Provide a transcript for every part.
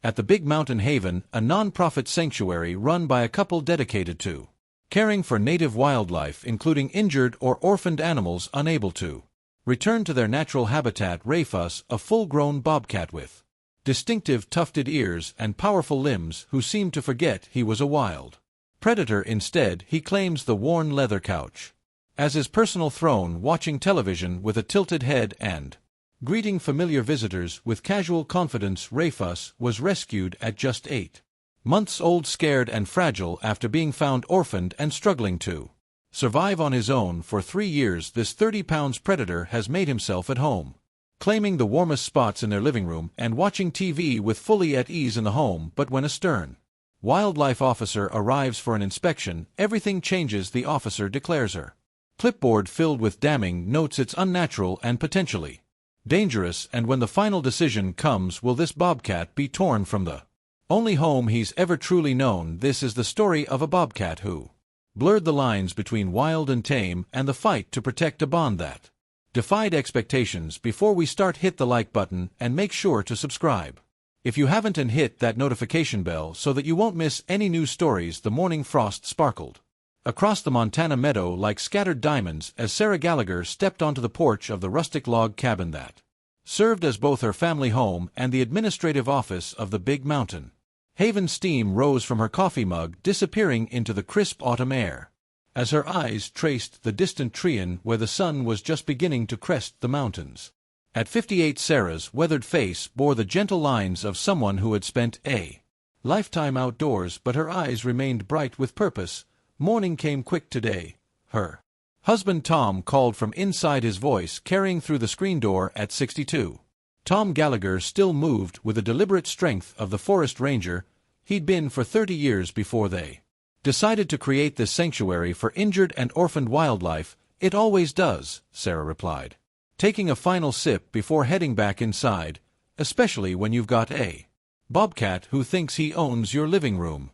at the Big Mountain Haven, a non-profit sanctuary run by a couple dedicated to caring for native wildlife, including injured or orphaned animals unable to return to their natural habitat. Rufus, a full-grown bobcat with distinctive tufted ears and powerful limbs, who seemed to forget he was a wild predator. Instead, he claims the worn leather couch as his personal throne, watching television with a tilted head and greeting familiar visitors with casual confidence. Rufus was rescued at just 8 months old, scared and fragile after being found orphaned and struggling to survive on his own for 3 years. This 30-pound predator has made himself at home, claiming the warmest spots in their living room and watching TV with fully at ease in the home. But when a stern wildlife officer arrives for an inspection, everything changes. The officer declares her clipboard filled with damning notes it's unnatural and potentially dangerous, and when the final decision comes, will this bobcat be torn from the only home he's ever truly known? This is the story of a bobcat who blurred the lines between wild and tame, and the fight to protect a bond that defied expectations. Before we start, hit the like button and make sure to subscribe if you haven't, and hit that notification bell so that you won't miss any new stories. The morning frost sparkled across the Montana meadow like scattered diamonds as Sarah Gallagher stepped onto the porch of the rustic log cabin that served as both her family home and the administrative office of the Big Mountain Haven. Steam rose from her coffee mug, disappearing into the crisp autumn air as her eyes traced the distant Treon where the sun was just beginning to crest the mountains. At 58, Sarah's weathered face bore the gentle lines of someone who had spent a lifetime outdoors, but her eyes remained bright with purpose. Morning came quick today, her husband Tom called from inside, his voice carrying through the screen door. At 62, Tom Gallagher still moved with the deliberate strength of the forest ranger he'd been for 30 years before they decided to create this sanctuary for injured and orphaned wildlife. It always does, Sarah replied, taking a final sip before heading back inside, especially when you've got a bobcat who thinks he owns your living room.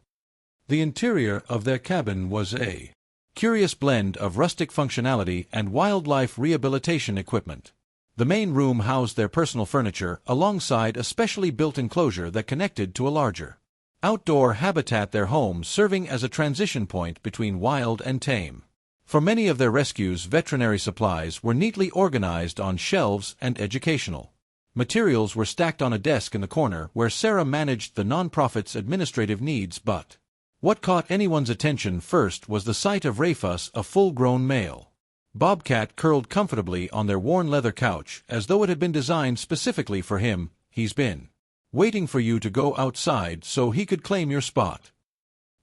The interior of their cabin was a curious blend of rustic functionality and wildlife rehabilitation equipment. The main room housed their personal furniture alongside a specially built enclosure that connected to a larger outdoor habitat, their home serving as a transition point between wild and tame. For many of their rescues, veterinary supplies were neatly organized on shelves and educational materials were stacked on a desk in the corner where Sarah managed the nonprofit's administrative needs. But what caught anyone's attention first was the sight of Rufus, a full-grown male bobcat curled comfortably on their worn leather couch as though it had been designed specifically for him. He's been waiting for you to go outside so he could claim your spot,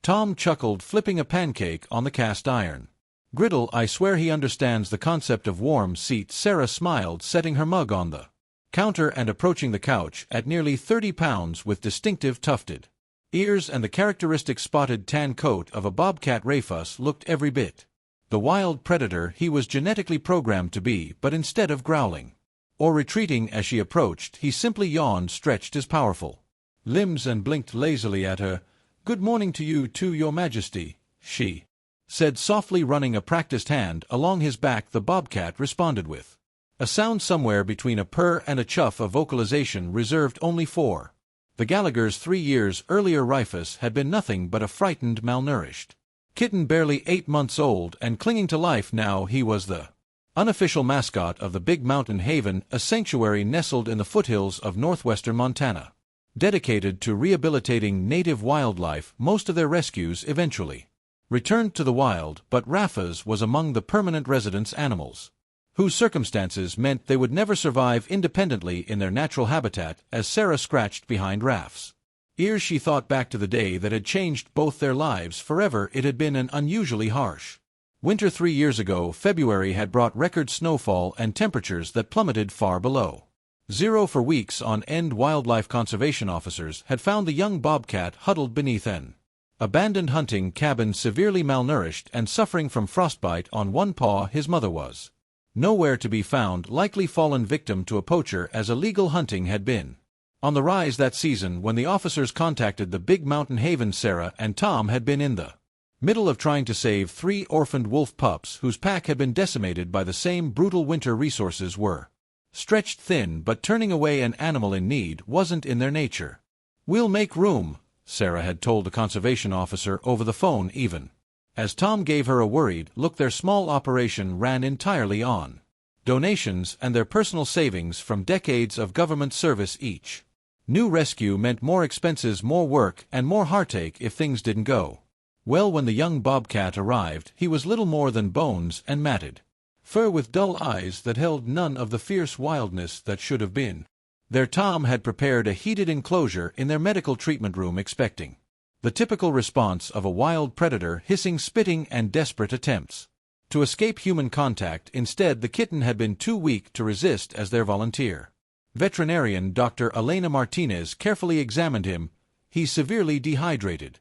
Tom chuckled, flipping a pancake on the cast iron griddle. I swear he understands the concept of warm seat. Sarah smiled, setting her mug on the counter and approaching the couch. At nearly 30 pounds, with distinctive tufted ears and the characteristic spotted tan coat of a bobcat, Rufus looked every bit the wild predator he was genetically programmed to be. But instead of growling or retreating as she approached, he simply yawned, stretched his powerful limbs and blinked lazily at her. Good morning to you too, Your Majesty, she said softly, running a practiced hand along his back. The bobcat responded with a sound somewhere between a purr and a chuff, a vocalization reserved only for the Gallaghers. 3 years earlier, Rufus had been nothing but a frightened, malnourished kitten, barely 8 months old and clinging to life. Now he was the unofficial mascot of the Big Mountain Haven, a sanctuary nestled in the foothills of northwestern Montana, dedicated to rehabilitating native wildlife. Most of their rescues eventually returned to the wild, but Rufus was among the permanent residence animals whose circumstances meant they would never survive independently in their natural habitat. As Sarah scratched behind Raf's ears, she thought back to the day that had changed both their lives forever. It had been an unusually harsh winter 3 years ago. February had brought record snowfall and temperatures that plummeted far below zero for weeks on end. Wildlife conservation officers had found the young bobcat huddled beneath an abandoned hunting cabin, severely malnourished and suffering from frostbite on one paw. His mother was nowhere to be found, likely fallen victim to a poacher, as illegal hunting had been on the rise that season. When the officers contacted the Big Mountain Haven, Sarah and Tom had been in the middle of trying to save 3 orphaned wolf pups whose pack had been decimated by the same brutal winter. Resources were stretched thin, but turning away an animal in need wasn't in their nature. "We'll make room," Sarah had told the conservation officer over the phone even. As Tom gave her a worried look, their small operation ran entirely on donations and their personal savings from decades of government service each. New rescue meant more expenses, more work, and more heartache if things didn't go well. When the young Bobcat arrived, he was little more than bones and matted fur with dull eyes that held none of the fierce wildness that should have been. Their Tom had prepared a heated enclosure in their medical treatment room, expecting the typical response of a wild predator: hissing, spitting, and desperate attempts to escape human contact. Instead, the kitten had been too weak to resist. As their volunteer veterinarian, Dr. Elena Martinez, carefully examined him, "He's severely dehydrated,"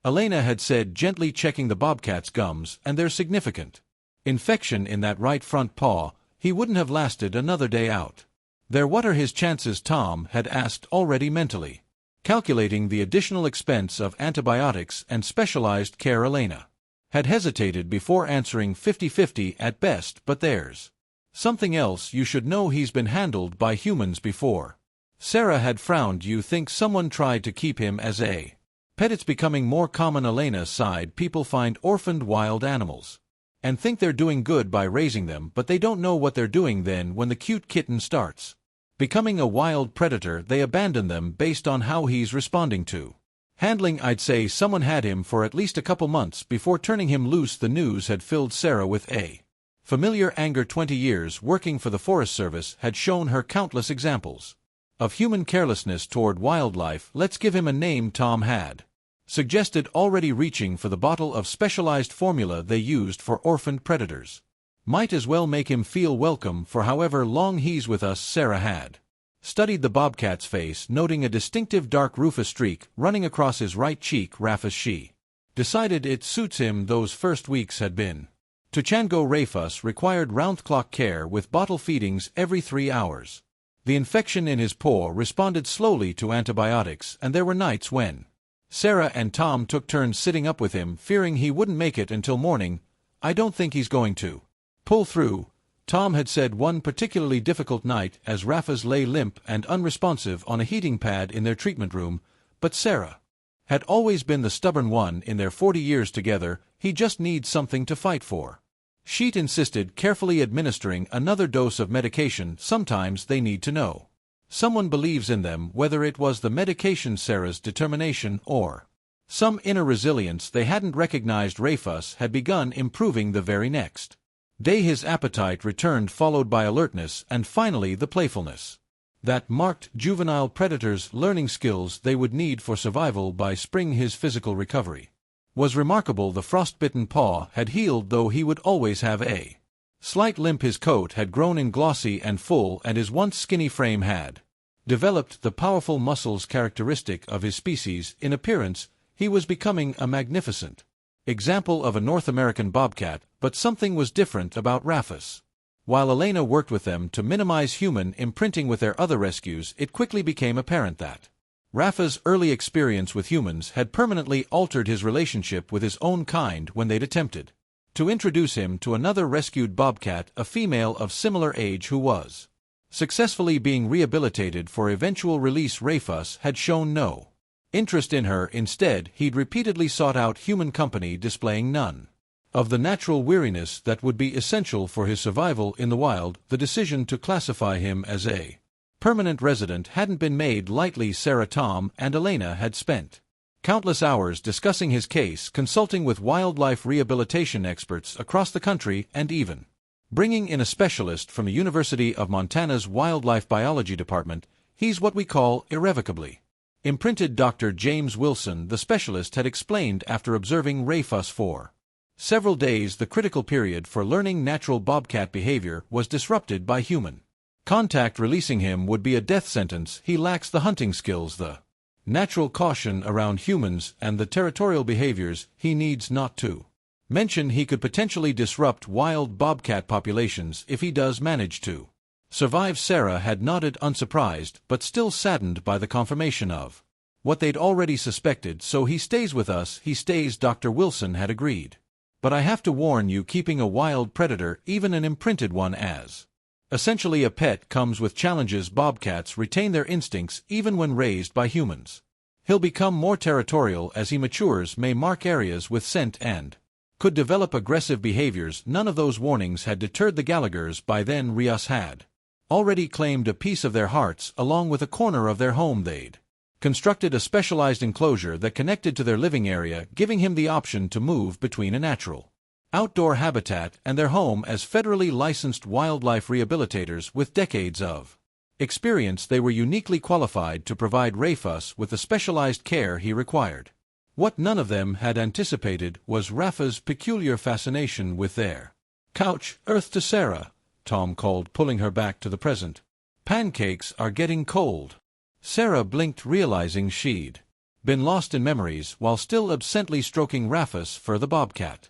Elena had said, gently checking the Bobcat's gums, "and there's significant infection in that right front paw. He wouldn't have lasted another day out there." "What are his chances?" Tom had asked, already mentally calculating the additional expense of antibiotics and specialized care. Elena had hesitated before answering. 50-50 at best, but there's something else you should know. He's been handled by humans before." Sarah had frowned. "You think someone tried to keep him as a pet?" "It's becoming more common," Elena sighed. "People find orphaned wild animals and think they're doing good by raising them, but they don't know what they're doing. Then, when the cute kitten starts becoming a wild predator, they abandon them based on how he's responding to handling. I'd say someone had him for at least a couple months before turning him loose." The news had filled Sarah with a familiar anger. 20 years working for the Forest Service had shown her countless examples of human carelessness toward wildlife. "Let's give him a name," Tom had suggested, already reaching for the bottle of specialized formula they used for orphaned predators. "Might as well make him feel welcome for however long he's with us." Sarah had studied the Bobcat's face, noting a distinctive dark rufous streak running across his right cheek. Rafus, she decided, it suits him. Those first weeks had been to Chango. Rafus required round-clock care with bottle feedings every 3 hours. The infection in his paw responded slowly to antibiotics, and there were nights when Sarah and Tom took turns sitting up with him, fearing he wouldn't make it until morning. "I don't think he's going to pull through," Tom had said one particularly difficult night as Rafus lay limp and unresponsive on a heating pad in their treatment room. But Sarah had always been the stubborn one in their 40 years together. "He just needs something to fight for," she'd insisted, carefully administering another dose of medication. "Sometimes they need to know someone believes in them," whether it was the medication, Sarah's determination, or some inner resilience they hadn't recognized. Rafus had begun improving the very next day. His appetite returned, followed by alertness, and finally the playfulness that marked juvenile predators. Learning skills they would need for survival by spring. His physical recovery was remarkable. The frostbitten paw had healed, though he would always have a slight limp. His coat had grown in glossy and full, and his once skinny frame had developed the powerful muscles characteristic of his species. In appearance, he was becoming a magnificent example of a North American bobcat, but something was different about Rafus. While Elena worked with them to minimize human imprinting with their other rescues, it quickly became apparent that Rafus' early experience with humans had permanently altered his relationship with his own kind. When they'd attempted to introduce him to another rescued bobcat, a female of similar age who was successfully being rehabilitated for eventual release, Rafus had shown no interest in her. Instead, he'd repeatedly sought out human company, displaying none of the natural weariness that would be essential for his survival in the wild. The decision to classify him as a permanent resident hadn't been made lightly. Sarah, Tom, and Elena had spent countless hours discussing his case, consulting with wildlife rehabilitation experts across the country, and even bringing in a specialist from the University of Montana's Wildlife Biology Department. "He's what we call irrevocably imprinted," Dr. James Wilson, the specialist, had explained after observing Rafus for several days. The critical period for learning natural bobcat behavior was disrupted by human contact. Releasing him would be a death sentence. He lacks the hunting skills, the natural caution around humans, and the territorial behaviors he needs. Not to mention, he could potentially disrupt wild bobcat populations if he does manage to survive. Sarah had nodded, unsurprised, but still saddened by the confirmation of what they'd already suspected. "So he stays with us." "He stays," Dr. Wilson had agreed. "But I have to warn you, keeping a wild predator, even an imprinted one, as essentially a pet, comes with challenges. Bobcats retain their instincts even when raised by humans. He'll become more territorial as he matures, may mark areas with scent and could develop aggressive behaviors. None of those warnings had deterred the Gallaghers. By then Rios had already claimed a piece of their hearts along with a corner of their home. They'd constructed a specialized enclosure that connected to their living area, giving him the option to move between a natural outdoor habitat and their home as federally licensed wildlife rehabilitators with decades of experience. They were uniquely qualified to provide Rufus with the specialized care he required. What none of them had anticipated was Rafa's peculiar fascination with their couch. "Earth to Sarah," Tom called, pulling her back to the present. "Pancakes are getting cold." Sarah blinked, realizing she'd been lost in memories while still absently stroking Rufus' fur. The bobcat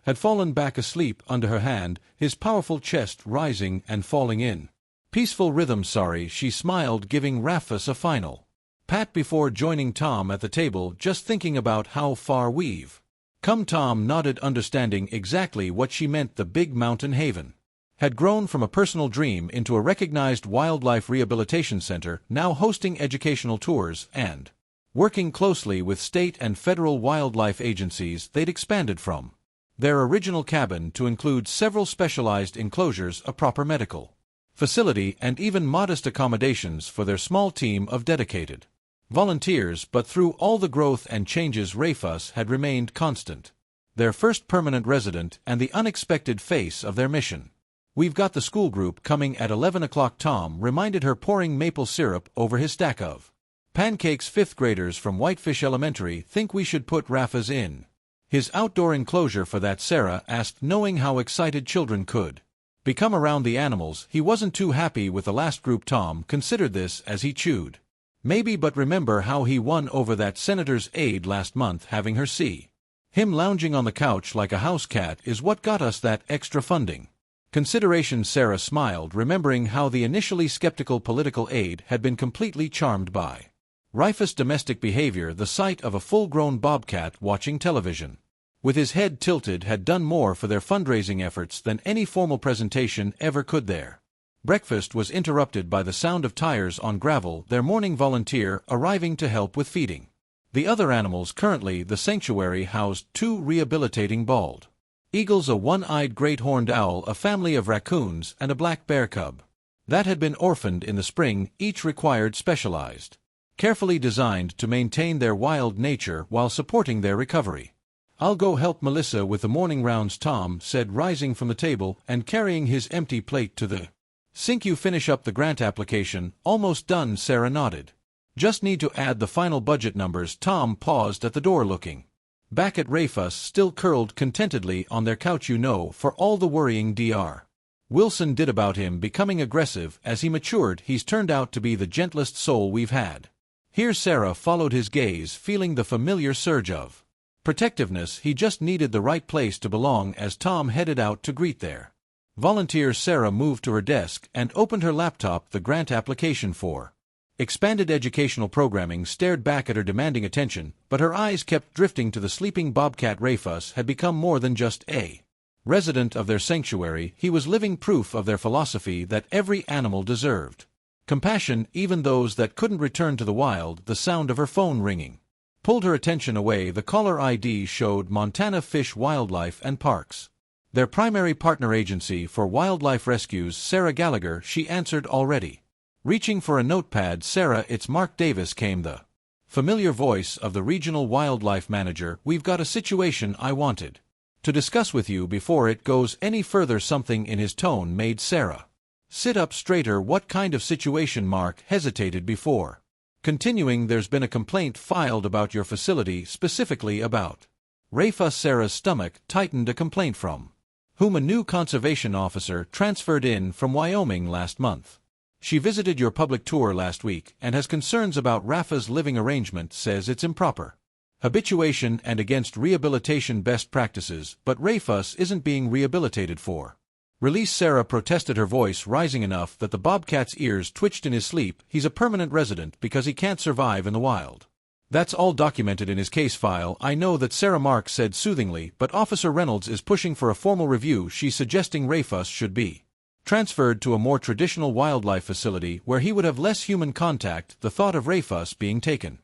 had fallen back asleep under her hand, his powerful chest rising and falling in peaceful rhythm. "Sorry," she smiled, giving Rufus a final pat before joining Tom at the table. "Just thinking about how far we've come." Tom nodded, understanding exactly what she meant. The big mountain haven had grown from a personal dream into a recognized wildlife rehabilitation center, now hosting educational tours and working closely with state and federal wildlife agencies. They'd expanded from their original cabin to include several specialized enclosures, a proper medical facility, and even modest accommodations for their small team of dedicated volunteers. But through all the growth and changes, Rufus had remained constant, their first permanent resident and the unexpected face of their mission. "We've got the school group coming at 11 o'clock, Tom reminded her, pouring maple syrup over his stack of pancakes. "Fifth graders from Whitefish Elementary. Think we should put Rufus in his outdoor enclosure for that?" Sarah asked, knowing how excited children could become around the animals. He wasn't too happy with the last group. Tom considered this as he chewed. "Maybe, but remember how he won over that senator's aide last month? Having her see him lounging on the couch like a house cat is what got us that extra funding consideration." Sarah smiled, remembering how the initially skeptical political aide had been completely charmed by Rufus' domestic behavior. The sight of a full-grown bobcat watching television with his head tilted had done more for their fundraising efforts than any formal presentation ever could. Their breakfast was interrupted by the sound of tires on gravel, their morning volunteer arriving to help with feeding the other animals. Currently, the sanctuary housed 2 rehabilitating bald eagles, a one-eyed great horned owl, a family of raccoons, and a black bear cub that had been orphaned in the spring. Each required specialized, carefully designed to maintain their wild nature while supporting their recovery. "I'll go help Melissa with the morning rounds," Tom said, rising from the table and carrying his empty plate to the sink. "You finish up the grant application?" "Almost done," Sarah nodded. "Just need to add the final budget numbers." Tom paused at the door, looking back at Rufus, still curled contentedly on their couch. "You know, for all the worrying Dr. Wilson did about him becoming aggressive as he matured, he's turned out to be the gentlest soul we've had." Here Sarah followed his gaze, feeling the familiar surge of protectiveness. He just needed the right place to belong. As Tom headed out to greet their volunteers, Sarah moved to her desk and opened her laptop. The grant application for expanded educational programming stared back at her, demanding attention, but her eyes kept drifting to the sleeping bobcat. Rufus had become more than just a resident of their sanctuary. He was living proof of their philosophy that every animal deserved compassion, even those that couldn't return to the wild. The sound of her phone ringing pulled her attention away. The caller ID showed Montana Fish, Wildlife and Parks, their primary partner agency for wildlife rescues. "Sarah Gallagher," she answered, already reaching for a notepad. "Sarah, it's Mark Davis," came the familiar voice of the regional wildlife manager. "We've got a situation I wanted to discuss with you before it goes any further." Something in his tone made Sarah sit up straighter. "What kind of situation?" Mark hesitated before continuing. "There's been a complaint filed about your facility, specifically about Rufus." Sarah's stomach tightened. "A complaint from whom?" "A new conservation officer transferred in from Wyoming last month. She visited your public tour last week and has concerns about Rufus' living arrangement, says it's improper habituation and against rehabilitation best practices, but Rufus isn't being rehabilitated for release." Sarah protested, her voice rising enough that the bobcat's ears twitched in his sleep. "He's a permanent resident because he can't survive in the wild. That's all documented in his case file." "I know that," Sarah Mark said soothingly, "but Officer Reynolds is pushing for a formal review. She's suggesting Rufus should be transferred to a more traditional wildlife facility where he would have less human contact." The thought of Rufus being taken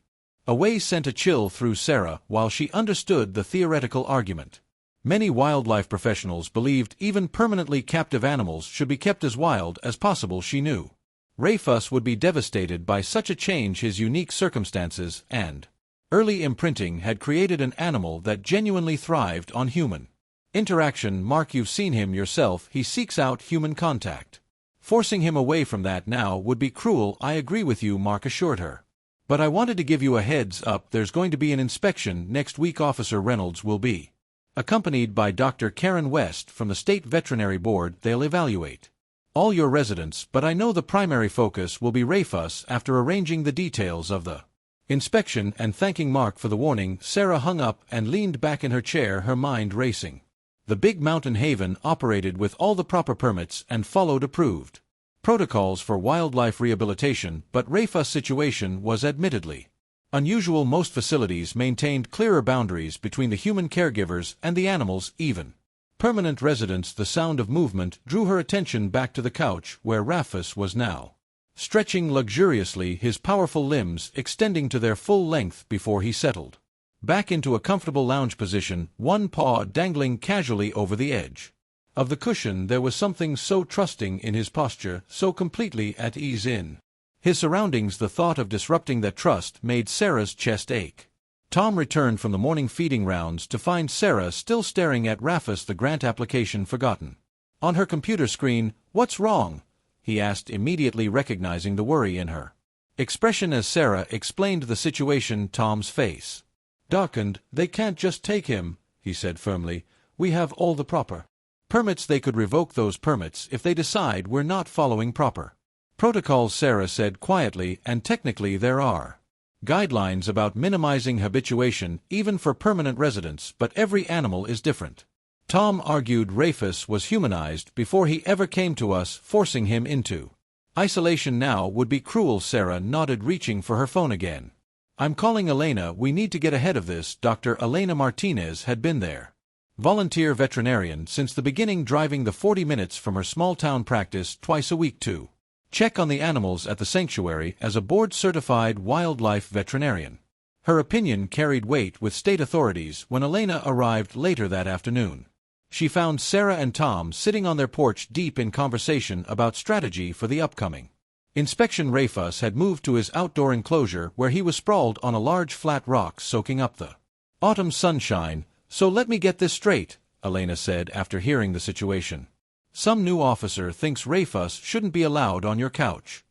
Away sent a chill through Sarah while she understood the theoretical argument. Many wildlife professionals believed even permanently captive animals should be kept as wild as possible. She knew Rayfus would be devastated by such a change. His unique circumstances and early imprinting had created an animal that genuinely thrived on human interaction. Mark, you've seen him yourself. He seeks out human contact. Forcing him away from that now would be cruel. I agree with you, Mark assured her. But I wanted to give you a heads up. There's going to be an inspection next week. Officer Reynolds will be accompanied by Dr. Karen West from the State Veterinary Board. They'll evaluate all your residents, but I know the primary focus will be Rayfus. After arranging the details of the inspection and thanking Mark for the warning, Sarah hung up and leaned back in her chair, her mind racing. The big mountain haven operated with all the proper permits and followed approved protocols for wildlife rehabilitation, but Rayfus' situation was admittedly unusual. Most facilities maintained clearer boundaries between the human caregivers and the animals, even permanent residents. The sound of movement drew her attention back to the couch where Rayfus was now stretching luxuriously, his powerful limbs extending to their full length before he settled back into a comfortable lounge position, one paw dangling casually over the edge of the cushion. There was something so trusting in his posture, so completely at ease in his surroundings. The thought of disrupting that trust made Sarah's chest ache. Tom returned from the morning feeding rounds to find Sarah still staring at Rayfus, the grant application forgotten on her computer screen. "What's wrong?" he asked, immediately recognizing the worry in her expression as Sarah explained the situation. Tom's face darkened. "They can't just take him," he said firmly. "We have all the proper permits. They could revoke those permits if they decide we're not following proper protocols," Sarah said quietly, "and technically there are guidelines about minimizing habituation even for permanent residents, but every animal is different." Tom argued Rayfus was humanized before he ever came to us. Forcing him into isolation now would be cruel. Sarah nodded, reaching for her phone again. "I'm calling Elena. We need to get ahead of this." Dr. Elena Martinez had been there. Volunteer veterinarian since the beginning, driving the 40 minutes from her small-town practice twice a week to check on the animals at the sanctuary as a board-certified wildlife veterinarian. Her opinion carried weight with state authorities. When Elena arrived later that afternoon, she found Sarah and Tom sitting on their porch deep in conversation about strategy for the upcoming inspection. Rayfus had moved to his outdoor enclosure where he was sprawled on a large flat rock soaking up the autumn sunshine. "So let me get this straight," Elena said after hearing the situation. "Some new officer thinks Rayfus shouldn't be allowed on your couch."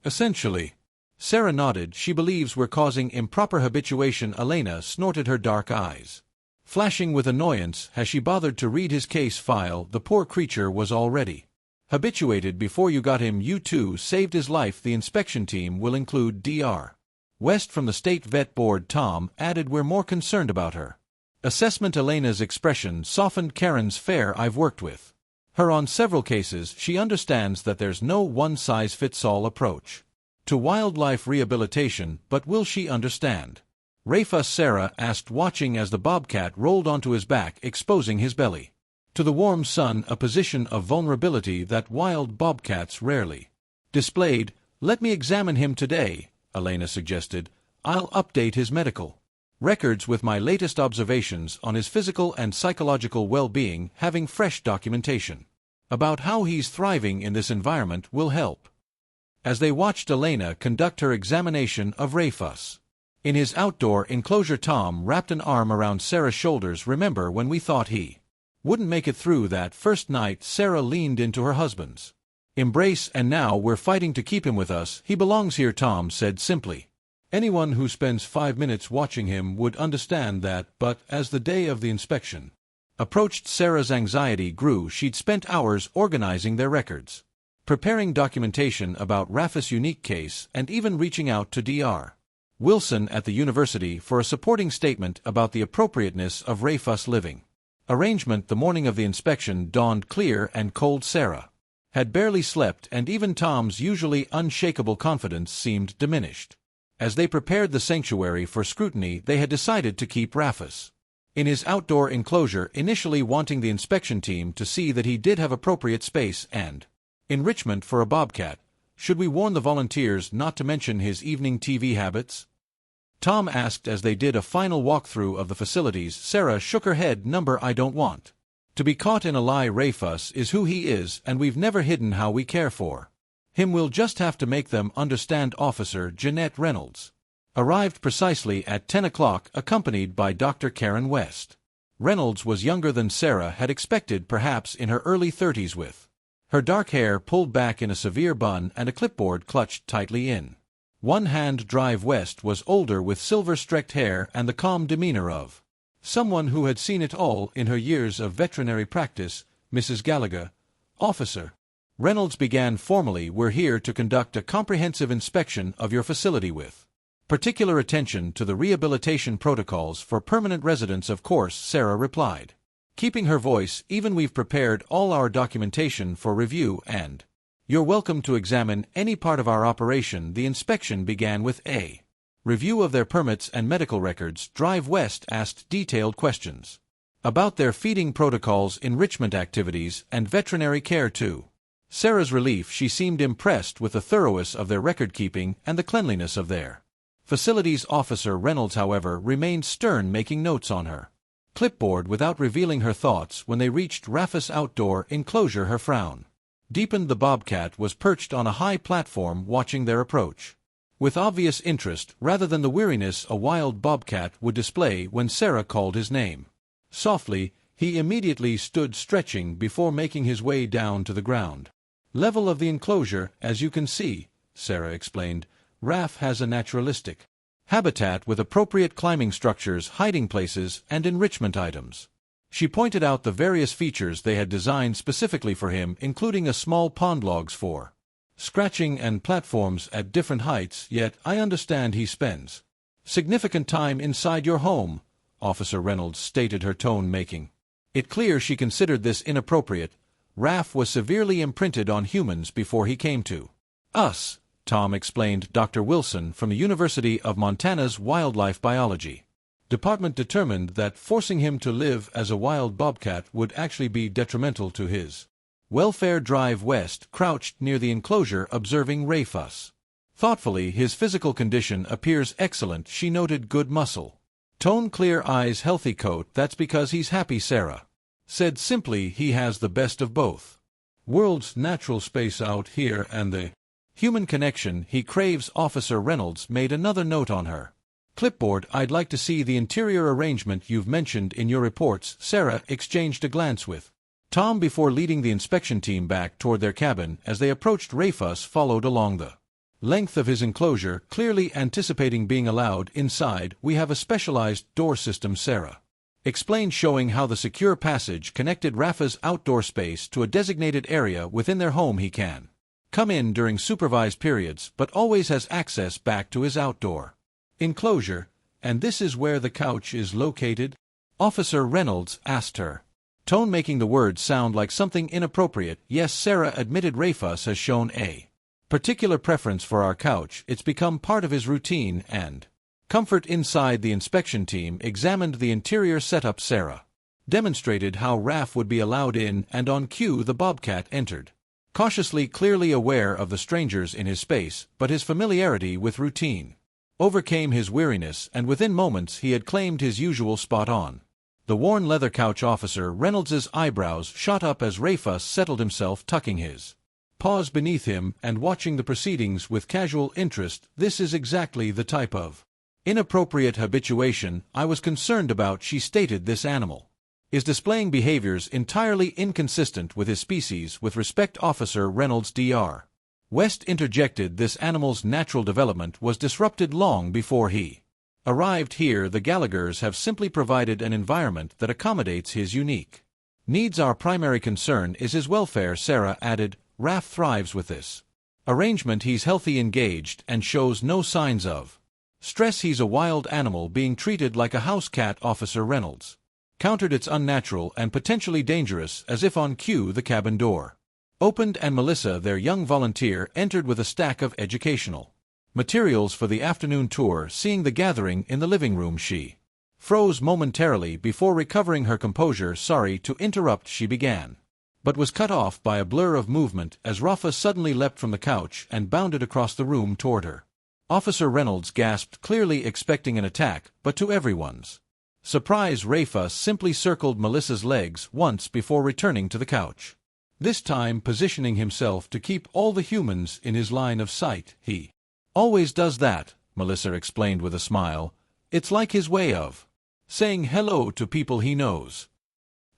"Essentially." Sarah nodded. "She believes we're causing improper habituation." Elena snorted, her dark eyes flashing with annoyance. "Has she bothered to read his case file? The poor creature was already habituated before you got him. You two saved his life." "The inspection team will include Dr. West from the State Vet Board," Tom added. "We're more concerned about her assessment." Elena's expression softened. "Karen's fair. I've worked with her on several cases. She understands that there's no one-size-fits-all approach to wildlife rehabilitation, but will she understand Rayfus?" Sarah asked, watching as the Bobcat rolled onto his back, exposing his belly to the warm sun, a position of vulnerability that wild bobcats rarely displayed. "Let me examine him today," Elena suggested. "I'll update his medical records with my latest observations on his physical and psychological well-being. Having fresh documentation about how he's thriving in this environment will help." As they watched Elena conduct her examination of Rayfus in his outdoor enclosure, Tom wrapped an arm around Sarah's shoulders. "Remember when we thought he wouldn't make it through that first night?" Sarah leaned into her husband's embrace. "And now we're fighting to keep him with us." "He belongs here," Tom said simply. "Anyone who spends 5 minutes watching him would understand that." But as the day of the inspection approached, Sarah's anxiety grew. She'd spent hours organizing their records, preparing documentation about Rayfus' unique case, and even reaching out to Dr. Wilson at the university for a supporting statement about the appropriateness of Rayfus' living arrangement. The morning of the inspection dawned clear and cold. Sarah had barely slept, and even Tom's usually unshakable confidence seemed diminished. As they prepared the sanctuary for scrutiny, they had decided to keep Rayfus in his outdoor enclosure, initially wanting the inspection team to see that he did have appropriate space and enrichment for a bobcat. "Should we warn the volunteers not to mention his evening TV habits?" Tom asked as they did a final walkthrough of the facilities. Sarah shook her head. Number I don't want to be caught in a lie. Rayfus is who he is, and we've never hidden how we care for him. We'll just have to make them understand. Officer Jeanette Reynolds arrived precisely at 10 o'clock, accompanied by Dr. Karen West. Reynolds was younger than Sarah had expected, perhaps in her early 30s, with her dark hair pulled back in a severe bun and a clipboard clutched tightly in one hand. Drive West was older, with silver-streaked hair and the calm demeanor of someone who had seen it all in her years of veterinary practice. Mrs. Gallagher, Officer Reynolds began formally, we're here to conduct a comprehensive inspection of your facility with particular attention to the rehabilitation protocols for permanent residents. Of course, Sarah replied, keeping her voice even. We've prepared all our documentation for review, and you're welcome to examine any part of our operation. The inspection began with a review of their permits and medical records. Drive West asked detailed questions about their feeding protocols, enrichment activities, and veterinary care. To Sarah's relief, she seemed impressed with the thoroughness of their record-keeping and the cleanliness of their facilities. Officer Reynolds, however, remained stern, making notes on her clipboard without revealing her thoughts. When they reached Rafa's outdoor enclosure, her frown deepened. The Bobcat was perched on a high platform, watching their approach with obvious interest, rather than the weariness a wild bobcat would display when Sarah called his name softly. He immediately stood stretching before making his way down to the ground level of the enclosure. As you can see, Sarah explained, Raf has a naturalistic habitat with appropriate climbing structures, hiding places, and enrichment items. She pointed out the various features they had designed specifically for him, including a small pond, logs for scratching, and platforms at different heights. Yet I understand he spends significant time inside your home, Officer Reynolds stated, her tone making it clear she considered this inappropriate. Raf was severely imprinted on humans before he came to us, Tom explained. Dr. Wilson from the University of Montana's Wildlife Biology Department determined that forcing him to live as a wild bobcat would actually be detrimental to his welfare. Drive West crouched near the enclosure, observing Rayfus thoughtfully. His physical condition appears excellent, she noted. Good muscle tone, clear eyes, healthy coat. That's because he's happy, Sarah said simply. He has the best of both worlds, natural space out here and the human connection he craves. Officer Reynolds made another note on her clipboard. I'd like to see the interior arrangement you've mentioned in your reports. Sarah exchanged a glance with Tom before leading the inspection team back toward their cabin. As they approached, Rayfus followed along the length of his enclosure, clearly anticipating being allowed inside. We have a specialized door system, Sarah explained, showing how the secure passage connected Rafa's outdoor space to a designated area within their home. He can come in during supervised periods, but always has access back to his outdoor enclosure. And this is where the couch is located? Officer Reynolds asked her, tone making the words sound like something inappropriate. Yes, Sarah admitted. Rayfus has shown a particular preference for our couch. It's become part of his routine and comfort inside. The inspection team examined the interior setup. Sarah demonstrated how Raf would be allowed in, and on cue the bobcat entered, cautiously, clearly aware of the strangers in his space, but his familiarity with routine overcame his weariness, and within moments he had claimed his usual spot on the worn leather couch. Officer Reynolds's eyebrows shot up as Rayfus settled himself, tucking his paws beneath him and watching the proceedings with casual interest. This is exactly the type of inappropriate habituation I was concerned about, she stated. This animal is displaying behaviors entirely inconsistent with his species. With respect, Officer Reynolds. Dr. West interjected, this animal's natural development was disrupted long before he arrived here. The Gallaghers have simply provided an environment that accommodates his unique needs. Our primary concern is his welfare, Sarah added. Raf thrives with this arrangement. He's healthy, engaged, and shows no signs of stress. He's a wild animal being treated like a house cat, Officer Reynolds countered. It's unnatural and potentially dangerous. As if on cue, the cabin door opened and Melissa, their young volunteer, entered with a stack of educational materials for the afternoon tour. Seeing the gathering in the living room, she froze momentarily before recovering her composure. Sorry to interrupt, she began, but was cut off by a blur of movement as Rafa suddenly leapt from the couch and bounded across the room toward her. Officer Reynolds gasped, clearly expecting an attack, but to everyone's surprise, Rafus simply circled Melissa's legs once before returning to the couch. This time positioning himself to keep all the humans in his line of sight. He always does that, Melissa explained with a smile. It's like his way of saying hello to people he knows.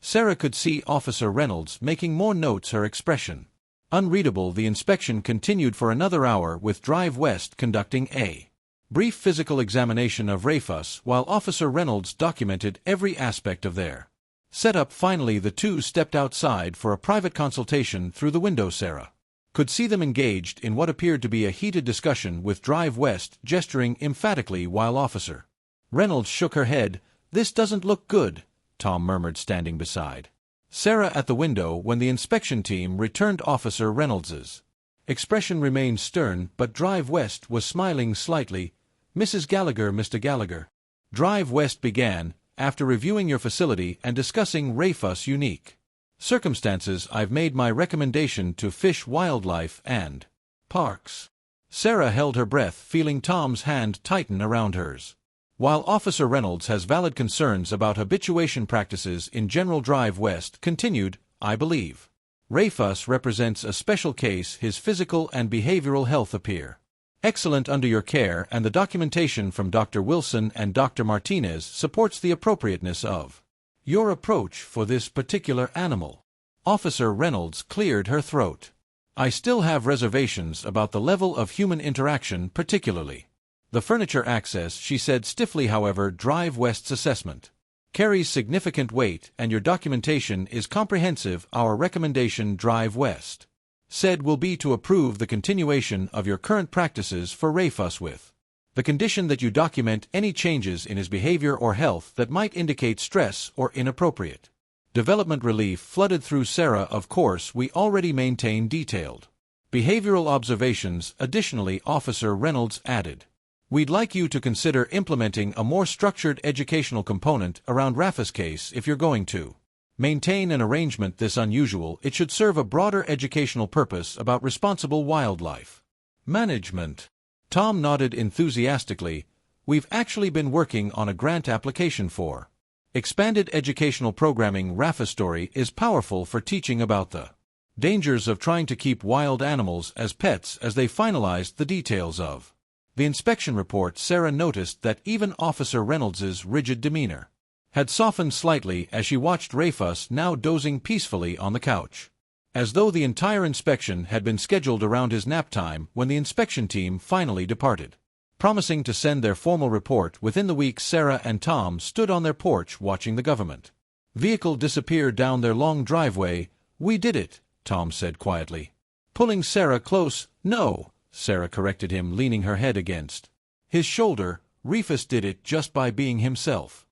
Sarah could see Officer Reynolds making more notes, her expression unreadable. The inspection continued for another hour, with Drive West conducting a brief physical examination of Rafus while Officer Reynolds documented every aspect of their setup. Finally, the two stepped outside for a private consultation. Through the window, Sarah could see them engaged in what appeared to be a heated discussion, with Drive West gesturing emphatically while Officer Reynolds shook her head. "This doesn't look good," Tom murmured, standing beside Sarah at the window when the inspection team returned. Officer Reynolds's expression remained stern, but Drive West was smiling slightly. "Mrs. Gallagher, Mr. Gallagher," Drive West began, "after reviewing your facility and discussing Rafus' unique circumstances, I've made my recommendation to Fish, Wildlife and Parks." Sarah held her breath, feeling Tom's hand tighten around hers. "While Officer Reynolds has valid concerns about habituation practices in general," Drive West continued, "I believe Rafus represents a special case. His physical and behavioral health appear excellent under your care, and the documentation from Dr. Wilson and Dr. Martinez supports the appropriateness of your approach for this particular animal." Officer Reynolds cleared her throat. "I still have reservations about the level of human interaction, particularly the furniture access," she said stiffly. "However, Drive West's assessment carries significant weight, and your documentation is comprehensive. Our recommendation," Drive West said, "will be to approve the continuation of your current practices for Rafus, with the condition that you document any changes in his behavior or health that might indicate stress or inappropriate development." Relief flooded through Sarah. "Of course, we already maintain detailed behavioral observations." Additionally, Officer Reynolds added, "We'd like you to consider implementing a more structured educational component around Rafus' case. If you're going to maintain an arrangement this unusual, it should serve a broader educational purpose about responsible wildlife management." Tom nodded enthusiastically. "We've actually been working on a grant application for expanded educational programming. Rafus' story is powerful for teaching about the dangers of trying to keep wild animals as pets." As they finalized the details of the inspection report, Sarah noticed that even Officer Reynolds's rigid demeanor had softened slightly as she watched Rafus, now dozing peacefully on the couch, as though the entire inspection had been scheduled around his nap time. When the inspection team finally departed, promising to send their formal report within the week, Sarah and Tom stood on their porch watching the government vehicle disappear down their long driveway. "We did it," Tom said quietly, pulling Sarah close. "No," Sarah corrected him, leaning her head against his shoulder. "Rafus did it just by being himself."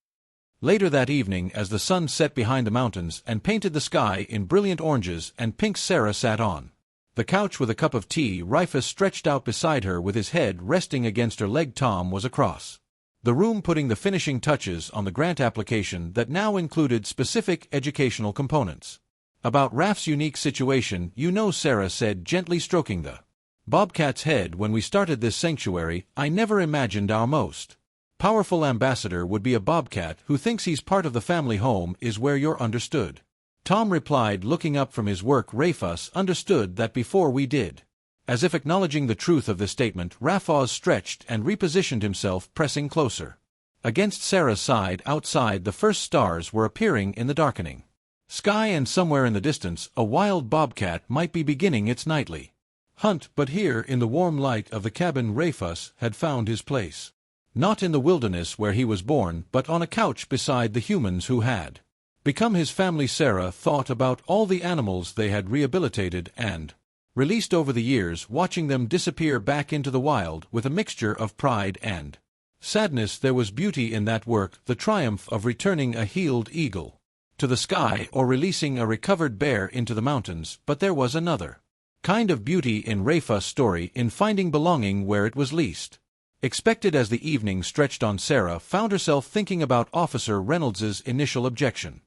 Later that evening, as the sun set behind the mountains and painted the sky in brilliant oranges and pinks, Sarah sat on the couch with a cup of tea. Rafus stretched out beside her with his head resting against her leg. Tom was across the room, putting the finishing touches on the grant application that now included specific educational components about Raf's unique situation. "You know," Sarah said, gently stroking the Bobcat's head, "when we started this sanctuary, I never imagined our most powerful ambassador would be a bobcat who thinks he's part of the family. Home is where you're understood." Tom replied, looking up from his work. "Rafus understood that before we did." As if acknowledging the truth of this statement, Rafus stretched and repositioned himself, pressing closer against Sarah's side. Outside, the first stars were appearing in the darkening sky, and somewhere in the distance a wild bobcat might be beginning its nightly hunt. But here, in the warm light of the cabin, Rafus had found his place. Not in the wilderness where he was born, but on a couch beside the humans who had become his family. Sarah thought about all the animals they had rehabilitated and released over the years, watching them disappear back into the wild with a mixture of pride and sadness. There was beauty in that work, the triumph of returning a healed eagle to the sky or releasing a recovered bear into the mountains, but there was another kind of beauty in Rafus' story, in finding belonging where it was least expected. As the evening stretched on, Sarah found herself thinking about Officer Reynolds's initial objection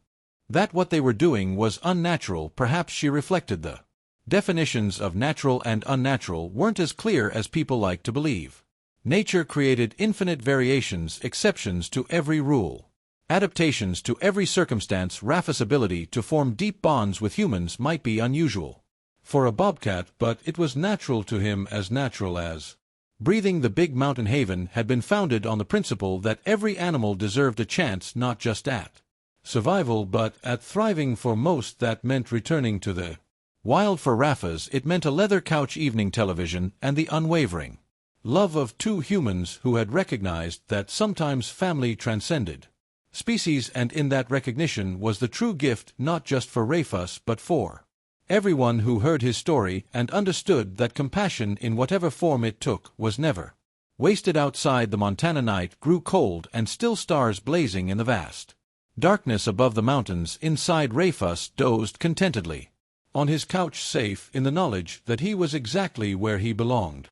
that what they were doing was unnatural. Perhaps, she reflected, the definitions of natural and unnatural weren't as clear as people like to believe. Nature created infinite variations, exceptions to every rule. Adaptations to every circumstance. Rafa's ability to form deep bonds with humans might be unusual for a bobcat, but it was natural to him, as natural as breathing. The big mountain haven had been founded on the principle that every animal deserved a chance not just at survival but at thriving. For most that meant returning to the wild. For Rafa's it meant a leather couch, evening television, and the unwavering love of two humans who had recognized that sometimes family transcended species, and in that recognition was the true gift, not just for Rafus but for everyone who heard his story and understood that compassion, in whatever form it took, was never wasted. Outside, the Montana night grew cold, and still stars blazing in the vast darkness above the mountains. Inside, Rafus dozed contentedly on his couch, safe in the knowledge that he was exactly where he belonged.